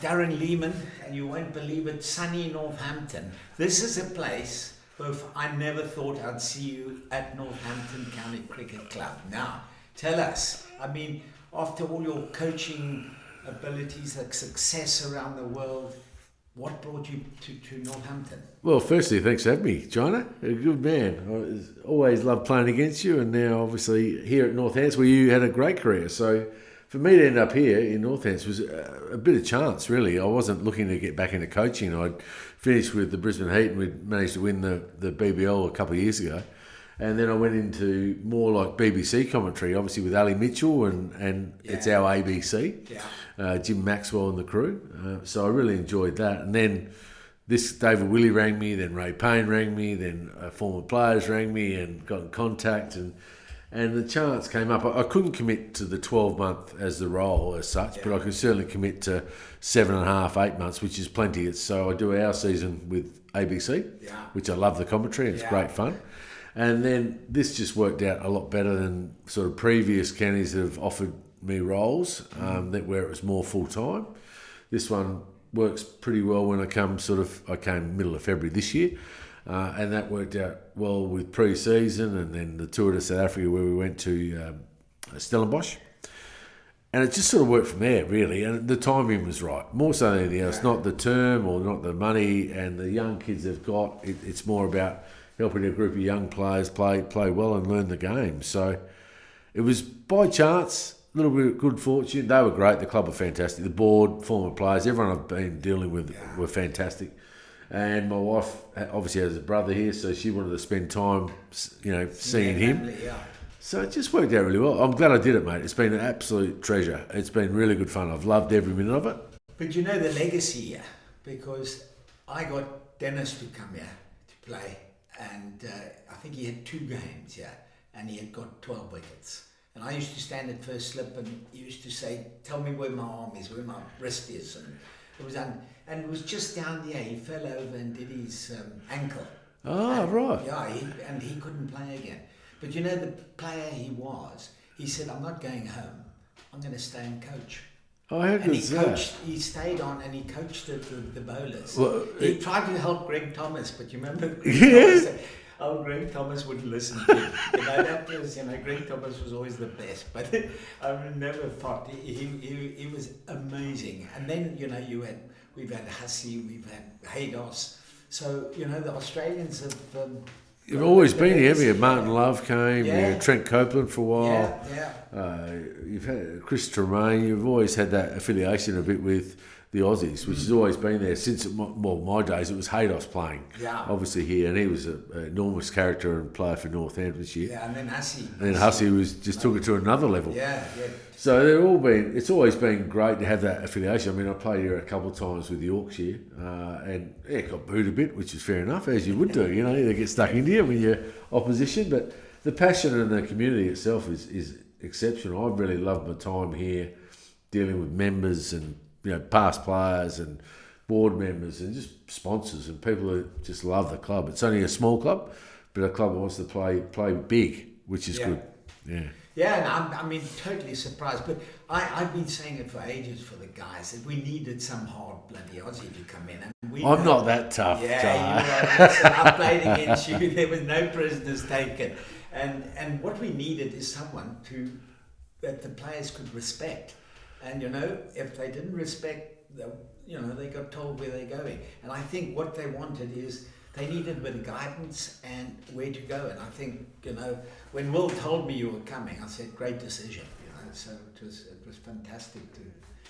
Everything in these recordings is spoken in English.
Darren Lehmann, and you won't believe it, sunny Northampton. This is a place where I never thought I'd see you at Northampton County Cricket Club. Now, tell us, I mean, after all your coaching abilities, like success around the world, what brought you to Northampton? Well, firstly, thanks for having me, China. You're a good man. I always loved playing against you, and now obviously here at Northants, where you had a great career. So for me to end up here in Northants was a bit of chance, really. I wasn't looking to get back into coaching. I'd finished with the Brisbane Heat, and we'd managed to win the BBL a couple of years ago. And then I went into more like BBC commentary, obviously with Ali Mitchell, and it's our ABC, Jim Maxwell and the crew. So I really enjoyed that. And then this David Willey rang me, then Ray Payne rang me, then former players rang me and got in contact. And the chance came up. I couldn't commit to the 12-month as the role as such, but I could certainly commit to 7.5, 8 months, which is plenty. So I do our season with ABC, which I love the commentary. It's great fun. And then this just worked out a lot better than sort of previous counties that have offered me roles where it was more full-time. This one works pretty well when I came middle of February this year, and that worked out well with pre-season and then the tour to South Africa where we went to Stellenbosch. And it just sort of worked from there, really, and the timing was right. More so than anything else, not the term or not the money and the young kids they've got. It's more about helping a group of young players play well and learn the game. So it was by chance, a little bit of good fortune. They were great. The club were fantastic. The board, former players, everyone I've been dealing with were fantastic. And my wife obviously has a brother here, so she wanted to spend time, seeing him. So it just worked out really well. I'm glad I did it, mate. It's been an absolute treasure. It's been really good fun. I've loved every minute of it. But you know the legacy here, because I got Dennis to come here to play. And I think he had 2 games, and he had got 12 wickets. And I used to stand at first slip, and he used to say, "Tell me where my arm is, where my wrist is." And it was just down there. He fell over and did his ankle. Right. Yeah, he couldn't play again. But you know the player he said, "I'm not going home. I'm going to stay and coach." Oh, how good is that? He stayed on and he coached the bowlers. Well, he tried to help Greg Thomas, but you remember Greg Thomas wouldn't listen to him. That was, Greg Thomas was always the best. But I never thought he was amazing. And then we've had Hussey, we've had Haydos. So the Australians have. You've always been here, haven't you? Martin Love came, you had Trent Copeland for a while. You've had Chris Tremaine. You've always had that affiliation a bit with the Aussies, which has always been there since, my days. It was Haydos playing, obviously here, and he was an enormous character and player for Northamptonshire. Yeah, and then Hussey. And then Hussey took it to another level. So it's always been great to have that affiliation. I mean, I played here a couple of times with Yorkshire, and got booed a bit, which is fair enough, as you would do. They get stuck into you when you're opposition. But the passion and the community itself is exceptional. I've really loved my time here, dealing with members and past players and board members and just sponsors and people who just love the club. It's only a small club, but a club that wants to play big, which is good. Yeah, and I'm totally surprised. But I've been saying it for ages for the guys that we needed some hard bloody Aussie to come in. And I'm not that tough. Yeah, you are. Listen, I played against you. There was no prisoners taken. And what we needed is someone that the players could respect. And if they didn't respect, they got told where they're going. And I think what they wanted is they needed a bit of guidance and where to go. And I think when Will told me you were coming, I said, great decision. So it was fantastic to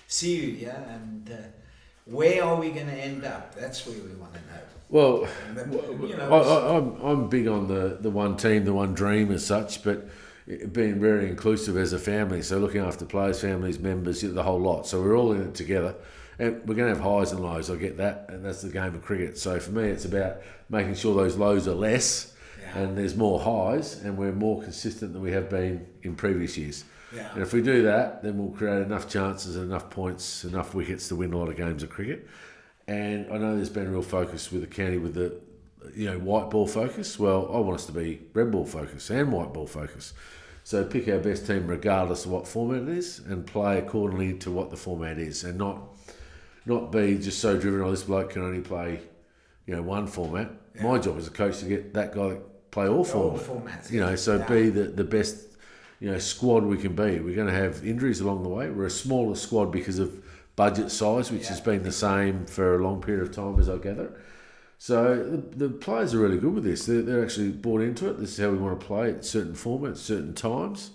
see you here. And where are we going to end up? That's where we want to know. Well, I'm big on the one team, the one dream as such, but being very inclusive as a family, so looking after players, families, members, the whole lot. So we're all in it together, and we're going to have highs and lows. I get that, and that's the game of cricket. So for me, it's about making sure those lows are less, and there's more highs, and we're more consistent than we have been in previous years. And if we do that, then we'll create enough chances, enough points, enough wickets to win a lot of games of cricket. And I know there's been a real focus with the county with the white ball focus. Well, I want us to be red ball focus and white ball focus. So pick our best team regardless of what format it is and play accordingly to what the format is, and not not be just so driven, this bloke can only play, one format. Yeah. My job as a coach to get that guy to play all formats. Be the best, squad we can be. We're going to have injuries along the way. We're a smaller squad because of budget size, which has been the same for a long period of time, as I gather. So the players are really good with this. They're actually bought into it. This is how we want to play at certain formats, certain times.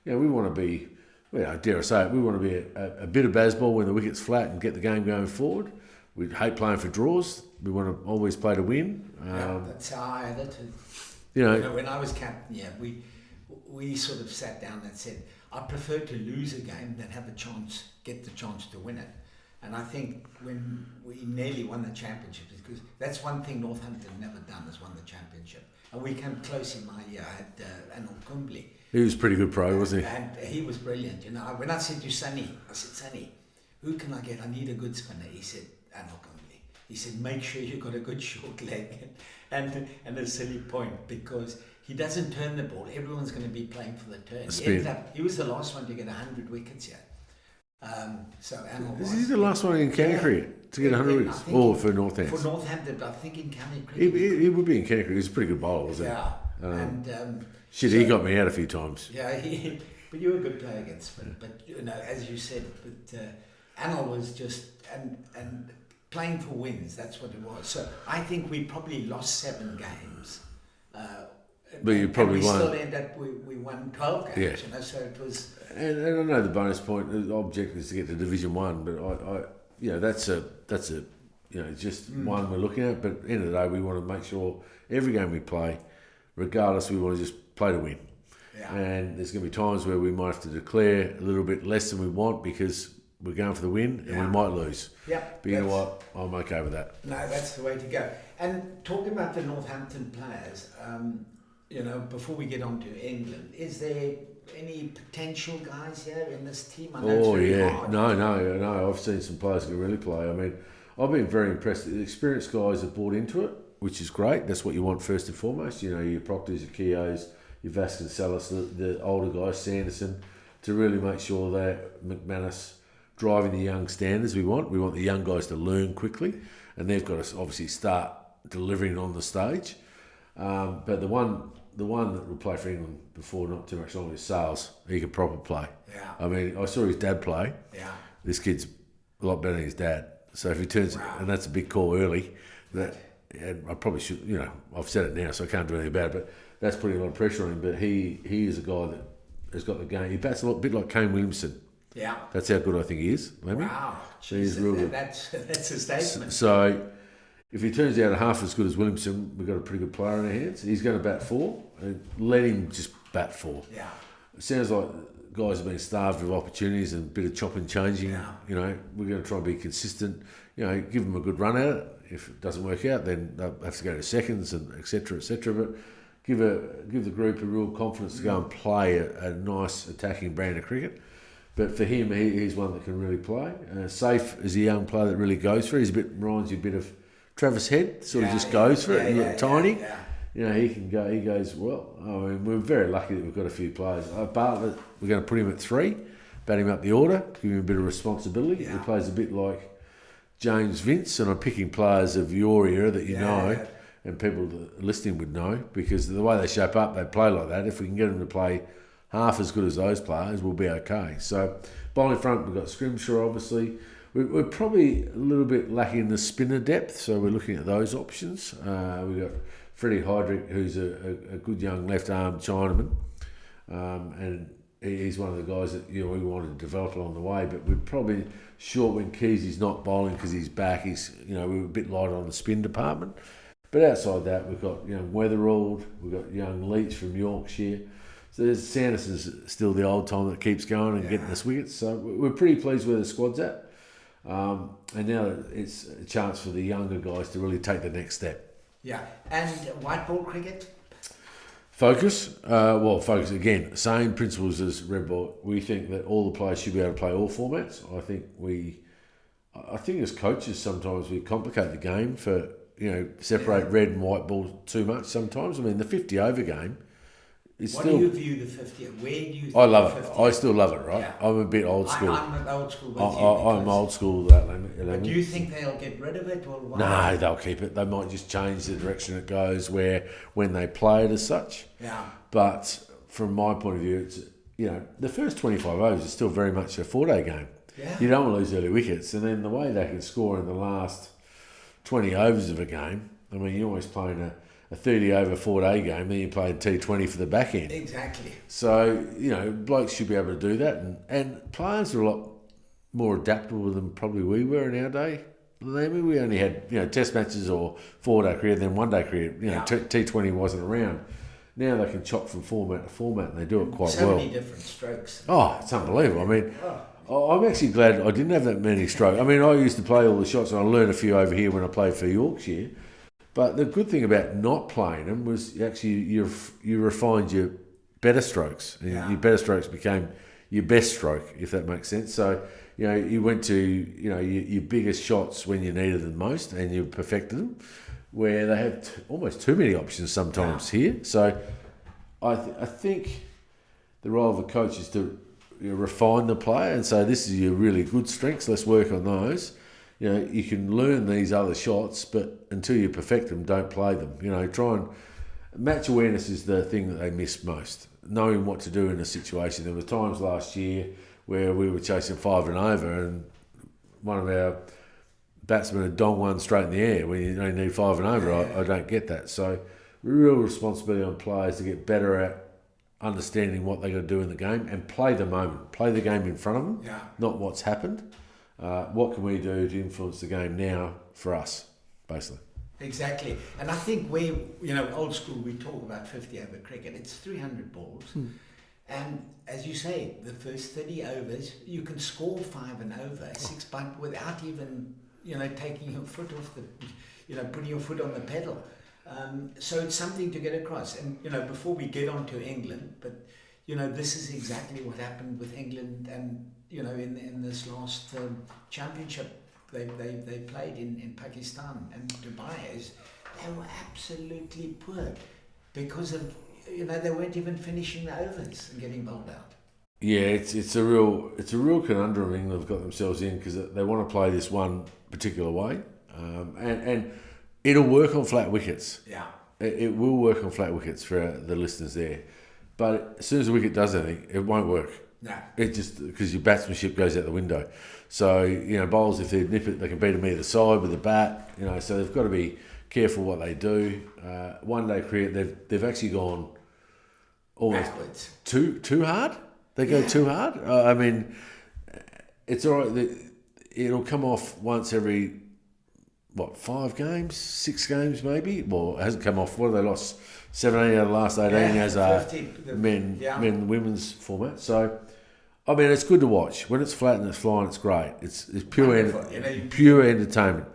We want to be, dare I say it, we want to be a bit of baseball when the wicket's flat and get the game going forward. We hate playing for draws. We want to always play to win. That's how I had it. When I was captain, we sort of sat down and said, I prefer to lose a game than get the chance to win it. And I think when we nearly won the championship, because that's one thing Northampton never done, is won the championship. And we came close in my year. I had Allan. He was a pretty good pro, wasn't he? And he was brilliant. When I said to Sonny, Sonny, who can I get? I need a good spinner. He said, Allan. He said, make sure you've got a good short leg. And a silly point, because he doesn't turn the ball. Everyone's going to be playing for the turn. He was the last one to get 100 wickets here. Is he the last one in county cricket to get 100 wickets? Or for Northampton? For Northampton, I think in county cricket. He would be in county cricket. He's a pretty good bowler, wasn't he? He got me out a few times. Yeah, but you were a good player against him. But as you said, Allan was just and playing for wins. That's what it was. So I think we probably lost 7 games. But you probably won. We still ended up, we won 12 games, so it was... And I know the bonus point, the objective is to get to Division 1, but that's just one we're looking at, but at the end of the day, we want to make sure every game we play, regardless, we want to just play to win. Yeah. And there's going to be times where we might have to declare a little bit less than we want because we're going for the win and we might lose. Yep. But you know what? I'm okay with that. No, that's the way to go. And talking about the Northampton players, before we get on to England, is there any potential guys here in this team? I know it's very hard. No. I've seen some players that can really play. I mean, I've been very impressed. The experienced guys have bought into it, which is great. That's what you want first and foremost. Your Proctors, your Keoghs, your Vasconcelos, the older guys, Sanderson, to really make sure that McManus driving the young standards we want. We want the young guys to learn quickly, and they've got to obviously start delivering on the stage. But the one that will play for England before not too much longer is Sales. He can proper play. Yeah. I mean, I saw his dad play. Yeah. This kid's a lot better than his dad. So if he turns, and that's a big call early, and I probably should, I've said it now, so I can't do anything about it, but that's putting a lot of pressure on him. But he is a guy that has got the game. He bats a bit like Kane Williamson. Yeah. That's how good I think he is. Maybe. Wow. He's real good. That's a statement. So if he turns out half as good as Williamson, we've got a pretty good player in our hands. He's going to bat 4. Let him just bat 4. Yeah. It sounds like guys have been starved of opportunities and a bit of chopping and changing. Yeah. We're going to try and be consistent. Give them a good run at it. If it doesn't work out, then they'll have to go to seconds and et cetera, but give the group a real confidence to go and play a nice attacking brand of cricket. But for him, he's one that can really play. Safe is a young player that really goes for it. Reminds you a bit of Travis Head, sort of just goes for it. Tiny. Yeah. He can go. He goes well. I mean, we're very lucky that we've got a few players. Bartlett, we're going to put him at 3, bat him up the order, give him a bit of responsibility. He plays a bit like James Vince, and I'm picking players of your era that you know, and people listening would know, because the way they shape up, they play like that. If we can get them to play half as good as those players, we'll be okay. So, bowling front, we've got Scrimshaw, obviously. We're probably a little bit lacking the spinner depth, so we're looking at those options. We've got Freddie Heydrich, who's a good young left-arm Chinaman, and he's one of the guys that we wanted to develop along the way, but we're probably short when Keezy's not bowling because he's back. We were a bit light on the spin department. But outside that, we've got young Weatherald, we've got young Leach from Yorkshire. So Sanderson's still the old time that keeps going and getting us wickets. So we're pretty pleased where the squad's at. And now it's a chance for the younger guys to really take the next step. Yeah. And white ball cricket? Focus. Focus again. Same principles as red ball. We think that all the players should be able to play all formats. I think as coaches sometimes we complicate the game for separate red and white ball too much. Sometimes the 50 over game it's What still. do you view the 50? Where do you think I love the it. 50? I still love it, right? Yeah. I'm a bit old school. I'm an old school with you. I'm old school with that. But do you think they'll get rid of it? Or what? No, they'll keep it. They might just change the direction it goes when they play it as such. Yeah. But from my point of view, it's the first 25 overs is still very much a 4-day game. Yeah. You don't want to lose early wickets, and then the way they can score in the last 20 overs of a game. I mean, you're always playing a 30 over 4-day game, then you play T20 for the back end. Exactly. So, blokes should be able to do that. And players are a lot more adaptable than probably we were in our day. I mean, we only had, test matches or 4-day cricket, then 1-day cricket. T20 wasn't around. Now they can chop from format to format and they do it quite so well. So many different strokes. Oh, it's unbelievable. I mean, I'm actually glad I didn't have that many strokes. I mean, I used to play all the shots and I learned a few over here when I played for Yorkshire. But the good thing about not playing them was actually you refined your better strokes. And your better strokes became your best stroke, if that makes sense. So, you went to, your biggest shots when you needed them most and you perfected them, where they have almost too many options sometimes here. So I think the role of a coach is to refine the player and say, this is your really good strengths, let's work on those. You can learn these other shots, but until you perfect them, don't play them. Try and... Match awareness is the thing that they miss most. Knowing what to do in a situation. There were times last year where we were chasing 5 and over and one of our batsmen had donged one straight in the air when you only need 5 and over. I don't get that. So real responsibility on players to get better at understanding what they're going to do in the game and play the moment. Play the game in front of them, not what's happened. What can we do to influence the game now for us, basically? Exactly. And I think old school, we talk about 50 over cricket. It's 300 balls. And as you say, the first 30 overs, you can score 5 and over, 6 punt without even, taking your foot off the, putting your foot on the pedal. So it's something to get across. And, before we get on to England, but, this is exactly what happened with England and, in this last championship they played in Pakistan and Dubai. They were absolutely poor because of, they weren't even finishing the overs and getting bowled out. Yeah, it's a real conundrum England have got themselves in because they want to play this one particular way, and it'll work on flat wickets. Yeah, it will work on flat wickets for the listeners there, but as soon as the wicket does anything, it won't work. No, it just because your batsmanship goes out the window. So bowlers, if they nip it, they can beat them either side with the bat. So they've got to be careful what they do. 1-day cricket, they've actually gone almost backwards. Too hard. They go too hard. I mean, it's all right. It'll come off once every 5 games, 6 games maybe. Well, it hasn't come off. What have they lost? 17 out of the last 18 as a men women's format. So, I mean, it's good to watch. When it's flat and it's flying, it's great. It's pure entertainment.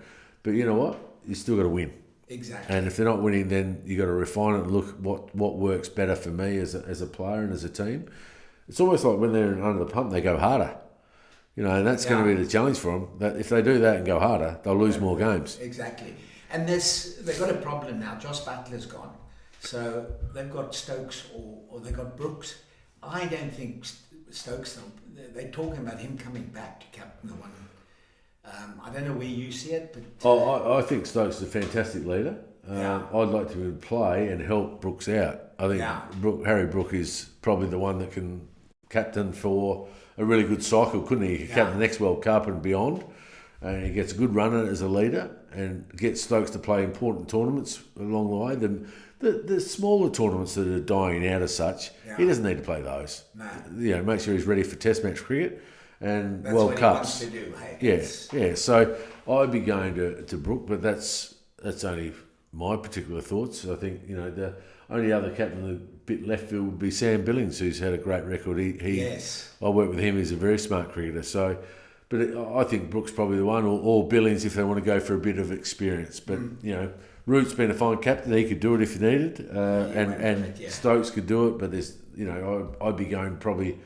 But you know what? You still got to win. Exactly. And if they're not winning, then you got to refine it and look what works better for me as a player and as a team. It's almost like when they're under the pump, they go harder. And that's going to be the challenge for them. That if they do that and go harder, they'll lose more games. Exactly. And they've got a problem now. Josh Butler's gone. So they've got Stokes or they've got Brooks. I don't think Stokes, they're talking about him coming back to captain the one. I don't know where you see it, but... I think Stokes is a fantastic leader. I'd like to play and help Brooks out. I think Harry Brook is probably the one that can captain for a really good cycle, couldn't he? He could captain the next World Cup and beyond. And he gets a good run as a leader and gets Stokes to play important tournaments along the way. The smaller tournaments that are dying out as such, he doesn't need to play those. No. Make sure he's ready for Test match cricket and that's World what Cups. He wants to do. Yeah. So I'd be going to Brook, but that's only my particular thoughts. I think the only other captain a bit left field would be Sam Billings, who's had a great record. I work with him. He's a very smart cricketer. So. But I think Brooks probably the one, or Billings if they want to go for a bit of experience. But Root's been a fine captain; he could do it if he needed, and Stokes could do it. But there's, I'd be going probably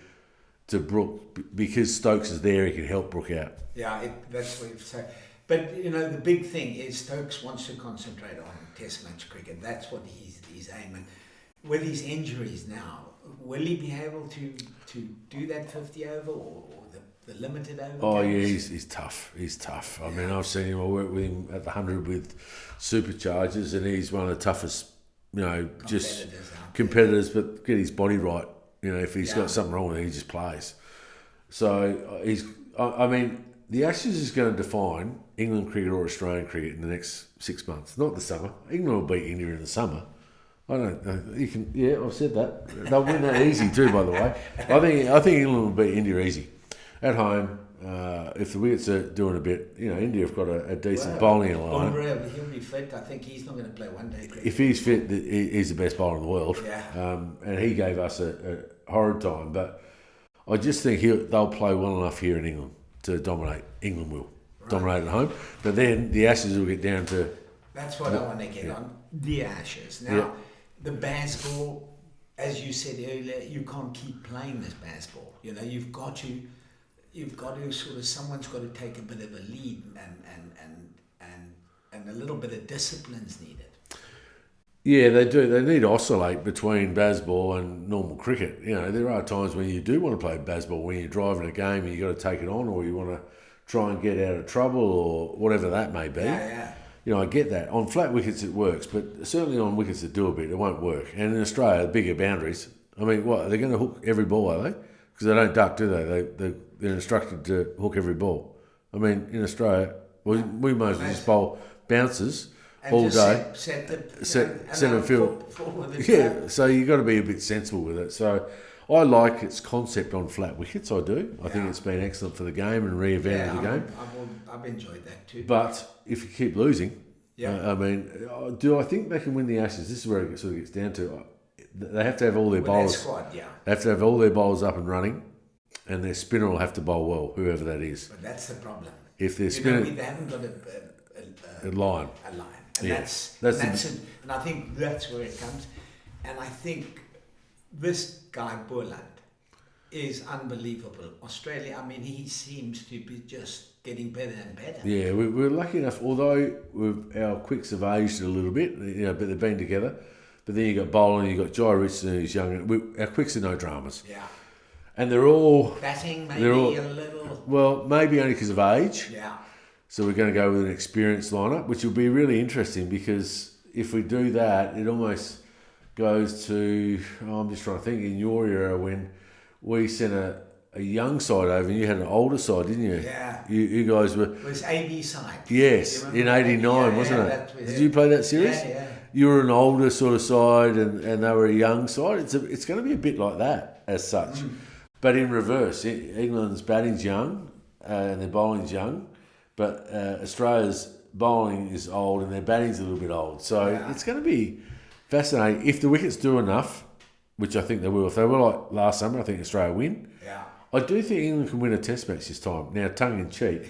to Brook because Stokes is there; he can help Brook out. Yeah, that's what you say. But the big thing is Stokes wants to concentrate on Test match cricket. That's what he's aiming. with his injuries now, will he be able to do that 50 over or the limited over? Oh games? yeah, he's tough. He's tough. I mean, I've seen him. I worked with him at the 100 with Superchargers, and he's one of the toughest, just competitors. But get his body right. If he's got something wrong with him, he just plays. So I mean, the Ashes is going to define England cricket or Australian cricket in the next 6 months, not the summer. England will beat India in the summer. I don't know. You can, I've said that. They'll win that easy too, by the way. I think England will beat India easy. At home, if the wickets are doing a bit, India have got a decent bowling line. He'll be fit. I think he's not going to play one day cricket. If he's fit, he's the best bowler in the world. Yeah. And he gave us a horrid time. But I just think they'll play well enough here in England to dominate. England will dominate at home. But then the Ashes will get down to... That's what I want to get on. The Ashes. Now, the baseball, as you said earlier, you can't keep playing this baseball. You've got to sort of, someone's got to take a bit of a lead and a little bit of discipline's needed. Yeah, they do. They need to oscillate between baseball and normal cricket. There are times when you do want to play baseball, when you're driving a game and you've got to take it on, or you want to try and get out of trouble or whatever that may be. Yeah. I get that. On flat wickets it works, but certainly on wickets that do a bit, it won't work. And in Australia, bigger boundaries. I mean, what, are they going to hook every ball, are they? Because they don't duck, do they? They're instructed to hook every ball. I mean, in Australia, we might as well just bowl bounces and all day. Set and field. Yeah, so you've got to be a bit sensible with it. So I like its concept on flat wickets, I do. I think it's been excellent for the game and re-evented the game. I've enjoyed that too. But if you keep losing, do I think they can win the Ashes? This is where it sort of gets down to. They have to have all their bowlers. Squad, They have to have all their bowlers up and running, and their spinner will have to bowl well, whoever that is. But that's the problem. If their spinner, they haven't got a line. And and I think that's where it comes. And I think this guy Boland is unbelievable. Australia, I mean, he seems to be just getting better and better. Yeah, we're lucky enough, although our quicks have aged a little bit, but they've been together. But then you got Boland, you got Jai Richardson, who's young. Our quicks are no dramas. Yeah. And they're all... Batting maybe a little... Well, maybe only because of age. Yeah. So we're going to go with an experienced lineup, which will be really interesting because if we do that, it almost goes to... I'm just trying to think, in your era when we sent a young side over and you had an older side, didn't you? Yeah. You guys were... It was AB side. Yes, in 89, wasn't it? Did you play that series? Yeah. You were an older sort of side and they were a young side. It's going to be a bit like that as such. But in reverse, England's batting's young and their bowling's young, but Australia's bowling is old and their batting's a little bit old. So it's going to be fascinating. If the wickets do enough, which I think they will, if they were like last summer, I think Australia win. Yeah. I do think England can win a test match this time. Now, tongue in cheek.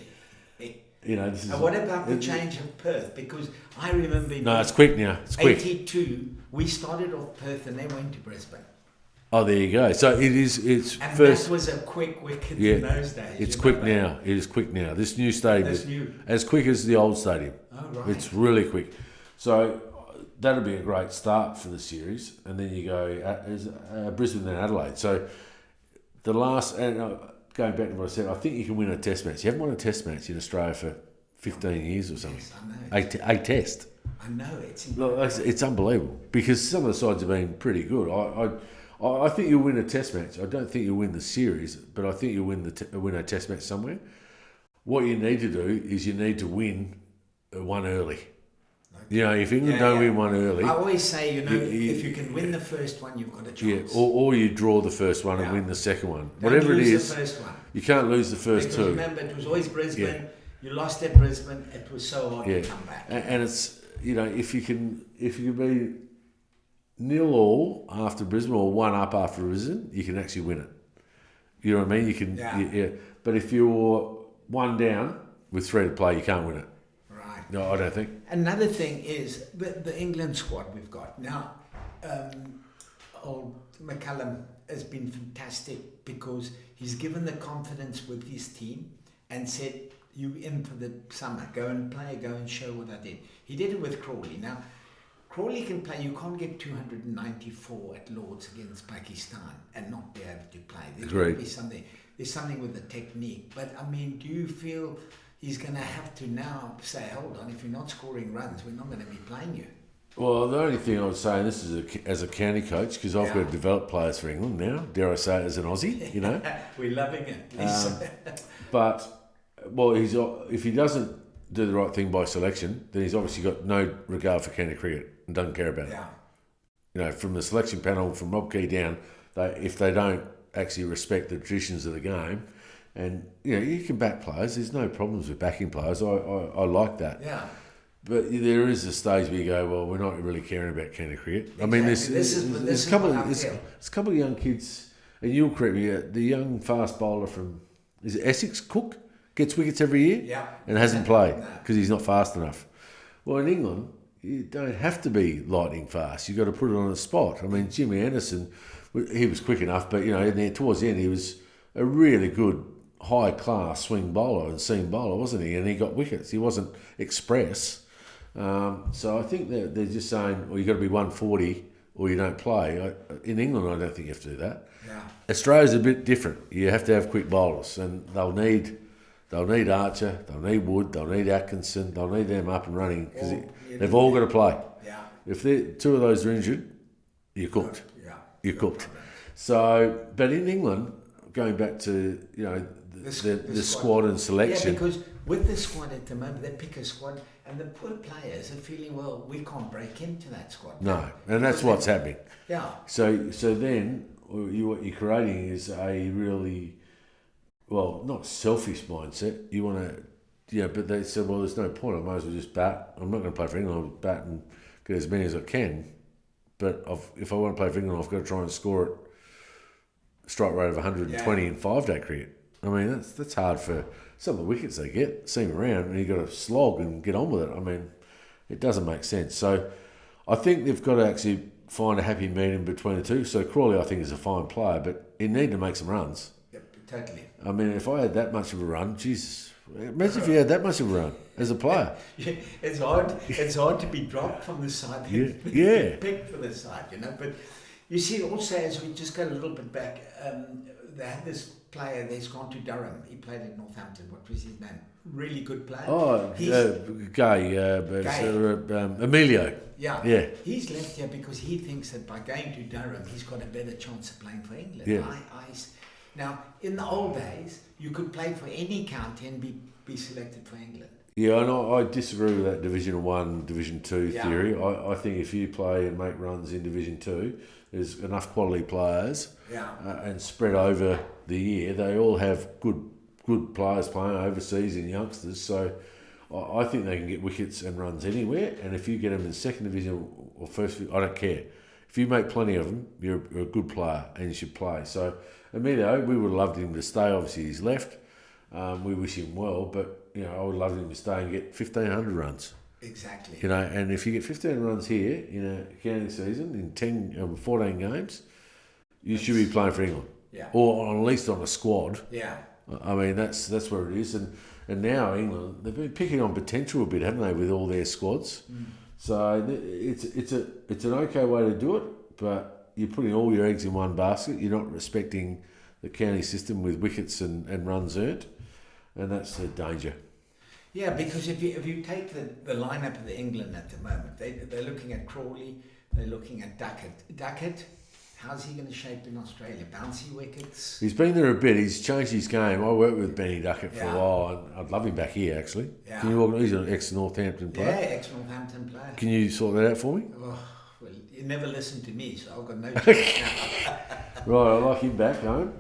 This is... And what about the change of Perth? Because I remember... No, it's quick now. It's quick. 82, we started off Perth and they went to Brisbane. Oh, there you go. So it's and first... that was a quick wicket in those days. It's quick now. It is quick now. This new stadium is as quick as the old stadium. Oh, right. It's really quick. So that'll be a great start for the series. And then you go Brisbane and Adelaide. So the last... Going back to what I said, I think you can win a test match. You haven't won a test match in Australia for 15 years or something. Yes, I know. A test. I know, it's incredible. It's unbelievable because some of the sides have been pretty good. I think you'll win a test match. I don't think you'll win the series, but I think you'll win a test match somewhere. What you need to do is you need to win one early. If England don't win one early... I always say, if you can win the first one, you've got a chance. Yeah, or you draw the first one and win the second one. Whatever it is, the first one. You can't lose the first two. Remember, it was always Brisbane. Yeah. You lost at Brisbane. It was so hard to come back. And it's, if you can be 0-0 after Brisbane or 1-up after Brisbane, you can actually win it. You know what I mean? You can. But if you're 1 down with 3 to play, you can't win it. No, I don't think. Another thing is the England squad we've got. Now, old McCallum has been fantastic because he's given the confidence with his team and said, you in for the summer, go and play, go and show what I did. He did it with Crawley. Now, Crawley can play. You can't get 294 at Lords against Pakistan and not be able to play. There's got to be something. There's something with the technique. But I mean, do you feel he's going to have to now say, hold on, if you're not scoring runs, we're not going to be playing you? Well, the only thing I would say, and this is as a county coach, because I've got to develop players for England now, dare I say it, as an Aussie, you know. We're loving it. But, well, if he doesn't do the right thing by selection, then he's obviously got no regard for county cricket and doesn't care about it. You know, from the selection panel, from Rob Key down, if they don't actually respect the traditions of the game, and, you know, you can back players, there's no problems with backing players, I like that. Yeah. But there is a stage where you go, well, we're not really caring about county cricket. Exactly. I mean, there's a couple of young kids, and you'll correct me, the young fast bowler from, is it Essex, Cook, gets wickets every year and hasn't played because he's not fast enough. Well, in England, you don't have to be lightning fast. You've got to put it on the spot. I mean, Jimmy Anderson, he was quick enough, but, you know, towards the end, he was a really good high-class swing bowler and seam bowler, wasn't he? And he got wickets. He wasn't express. So I think they're just saying, well, you've got to be 140 or you don't play. In England, I don't think you have to do that. Yeah. Australia's a bit different. You have to have quick bowlers, and they'll need Archer, they'll need Wood, they'll need Atkinson, they'll need them up and running because they've all got to play. Yeah. If two of those are injured, you're cooked. Yeah. You're cooked. So, but in England, going back to, you know, the squad and selection. Yeah, because with the squad at the moment, they pick a squad and the poor players are feeling, well, we can't break into that squad. No, and that's what's happening. Yeah. So then what you're creating is a really, well, not selfish mindset. You want to, yeah, but they said, well, there's no point. I might as well just bat. I'm not going to play for England. I'll bat and get as many as I can. But if I want to play for England, I've got to try and score at strike rate of 120 in 5-day cricket. I mean, that's hard for some of the wickets they get, see them around, and you've got to slog and get on with it. I mean, it doesn't make sense. So I think they've got to actually find a happy medium between the two. So Crawley, I think, is a fine player, but he needed to make some runs. Yep, totally. I mean, if I had that much of a run, Jesus, imagine if you had that much of a run as a player. It's hard to be dropped from the side. Yeah. Picked for the side, you know. But you see, also, as we just go a little bit back, they had this player that's gone to Durham. He played at Northampton. What was his name? Really good player. Oh, Emilio. Yeah. He's left here because he thinks that by going to Durham, he's got a better chance of playing for England. Yeah. Now, in the old days, you could play for any county and be selected for England. Yeah, I disagree with that Division 1, Division 2 theory. I think if you play and make runs in Division 2, there's enough quality players and spread over the year. They all have good players playing overseas and youngsters. So I think they can get wickets and runs anywhere. And if you get them in second division or first, I don't care. If you make plenty of them, you're a good player and you should play. So Emilio, we would have loved him to stay. Obviously, he's left. We wish him well, but you know, I would love him to stay and get 1,500 runs. Exactly. You know, and if you get 15 runs here in a county season in 14 games, you should be playing for England. Yeah. Or at least on a squad. Yeah. I mean, that's where it is. And now England, they've been picking on potential a bit, haven't they, with all their squads? Mm. So it's an okay way to do it, but you're putting all your eggs in one basket. You're not respecting the county system with wickets and runs earned, and that's a danger. Yeah, because if you take the lineup of the England at the moment, they're looking at Crawley, they're looking at Duckett. Duckett, how's he going to shape in Australia? Bouncy wickets? He's been there a bit. He's changed his game. I worked with Benny Duckett for a while, and I'd love him back here, actually. Yeah. He's an ex-Northampton player. Yeah, ex-Northampton player. Can you sort that out for me? Oh, well, you never listen to me, so I've got no chance now. Right, I like him back home.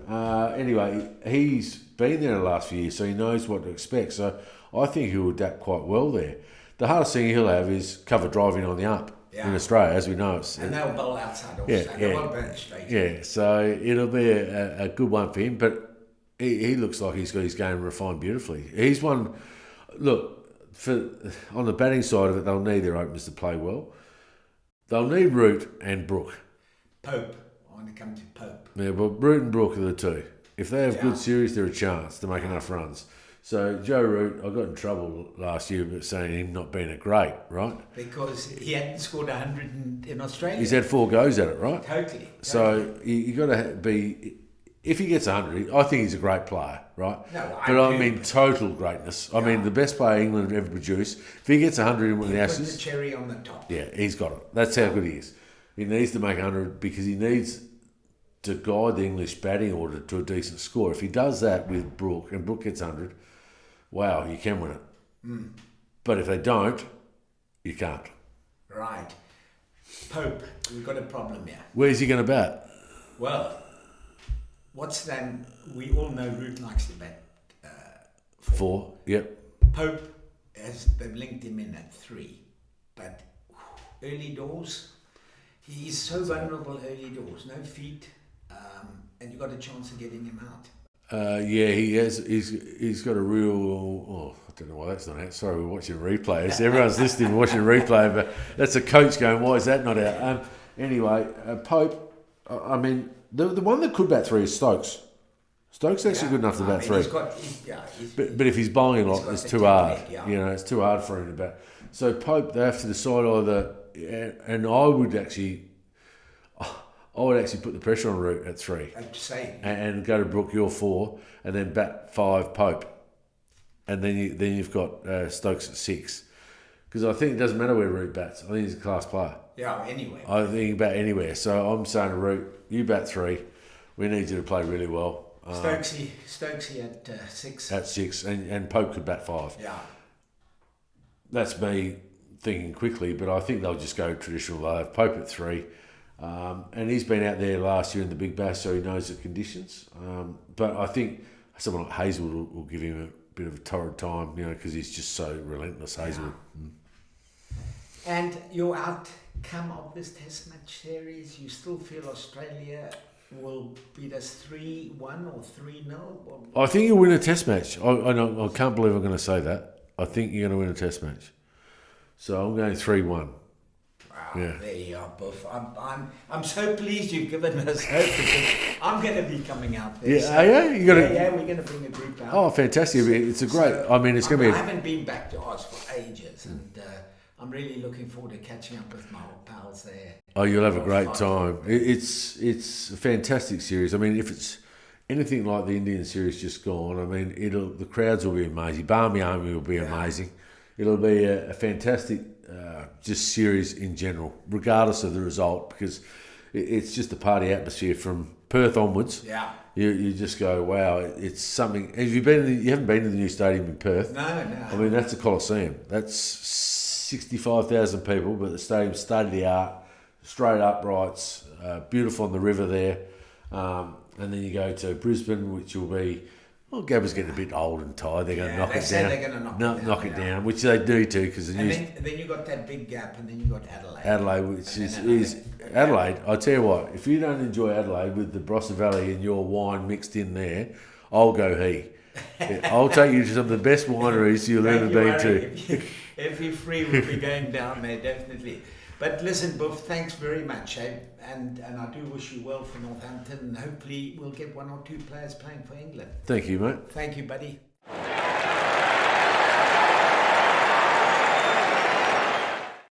Anyway, he's been there the last few years, so he knows what to expect. So I think he'll adapt quite well there. The hardest thing he'll have is cover driving on the up in Australia, as we know. And they'll bowl outside also. They won't bat straight. Yeah, so it'll be a good one for him, but he looks like he's got his game refined beautifully. He's one, look, on the batting side of it, they'll need their openers to play well. They'll need Root and Brook. Pope. I want to come to Pope. Yeah, but Root and Brook are the two. If they have good series, they're a chance to make enough runs. So Joe Root, I got in trouble last year for saying him not being a great, right? Because he hadn't scored 100 in Australia. He's had 4 goes at it, right? Totally. So you got to be. If he gets 100, I think he's a great player, right? No, but I mean total greatness. I mean the best player England have ever produced. If he gets 100 in one of the Ashes, put the cherry on the top. yeah, he's got it. That's how good he is. He needs to make 100 because he needs to guide the English batting order to a decent score. If he does that with Brook and Brook gets 100, wow, you can win it. But if they don't, you can't. Right. Pope, we've got a problem here. Where's he going to bat? Well, what's then? We all know Root likes to bat 4. Yep. Pope, they've linked him in at 3. But early doors, he's so vulnerable early doors. No feet, and you got a chance of getting him out. Yeah, he has. He's got a real. Oh, I don't know why that's not out. Sorry, we're watching replays. Everyone's listening, watching replay, but that's a coach going, "Why is that not out?" Anyway, Pope. I mean, the one that could bat 3 is Stokes. Stokes actually good enough to bat 3. But if he's bowling a lot, it's too hard. Yeah. You know, it's too hard for him to bat. So Pope, they have to decide either. And I would actually put the pressure on Root at 3. And go to Brook, you're 4, and then bat 5 Pope, and then you've got Stokes at 6. Because I think it doesn't matter where Root bats. I think he's a class player. Yeah, anyway. I think he can bat anywhere. So I'm saying to Root, you bat 3. We need you to play really well. Stokesy at 6. At 6, and Pope could bat 5. Yeah. That's me thinking quickly, but I think they'll just go traditional. They'll have Pope at 3. And he's been out there last year in the Big Bash, so he knows the conditions. But I think someone like Hazelwood will give him a bit of a torrid time, you know, because he's just so relentless, Hazelwood. Yeah. And your outcome of this Test match series, you still feel Australia will beat us 3-1 or 3-0? I think you'll win a Test match. I can't believe I'm going to say that. I think you're going to win a Test match. So I'm going 3-1. Wow, yeah. There you are, Buff. I'm so pleased you've given us hope because I'm going to be coming out there. Yeah, so, we're going to bring a group out. Oh, fantastic! It's a great. So, I mean, it's going to be. I haven't been back to Oz for ages, and I'm really looking forward to catching up with my old pals there. Oh, you'll have a great time. It's a fantastic series. I mean, if it's anything like the Indian series just gone, I mean, the crowds will be amazing. Barmy Army will be amazing. It'll be a fantastic just series in general, regardless of the result, because it's just a party atmosphere from Perth onwards. Yeah. You just go, wow, it's something. Have you been? You haven't been to the new stadium in Perth? No. I mean, that's a Coliseum. That's 65,000 people, but the stadium's state of the art, straight uprights, beautiful on the river there. And then you go to Brisbane, which will be, well, Gabba's getting a bit old and tired. They're going to knock it down. They're going to knock it down, which they do too, because the news. And then you got that big gap, and then you got Adelaide. Adelaide, which is Adelaide. I tell you what, if you don't enjoy Adelaide with the Barossa Valley and your wine mixed in there, I'll go he. I'll take you to some of the best wineries you'll ever been to. If you're free, we'll be going down there, definitely. But listen, Buff, thanks very much, and I do wish you well for Northampton, and hopefully we'll get 1 or 2 players playing for England. Thank you, mate. Thank you, buddy.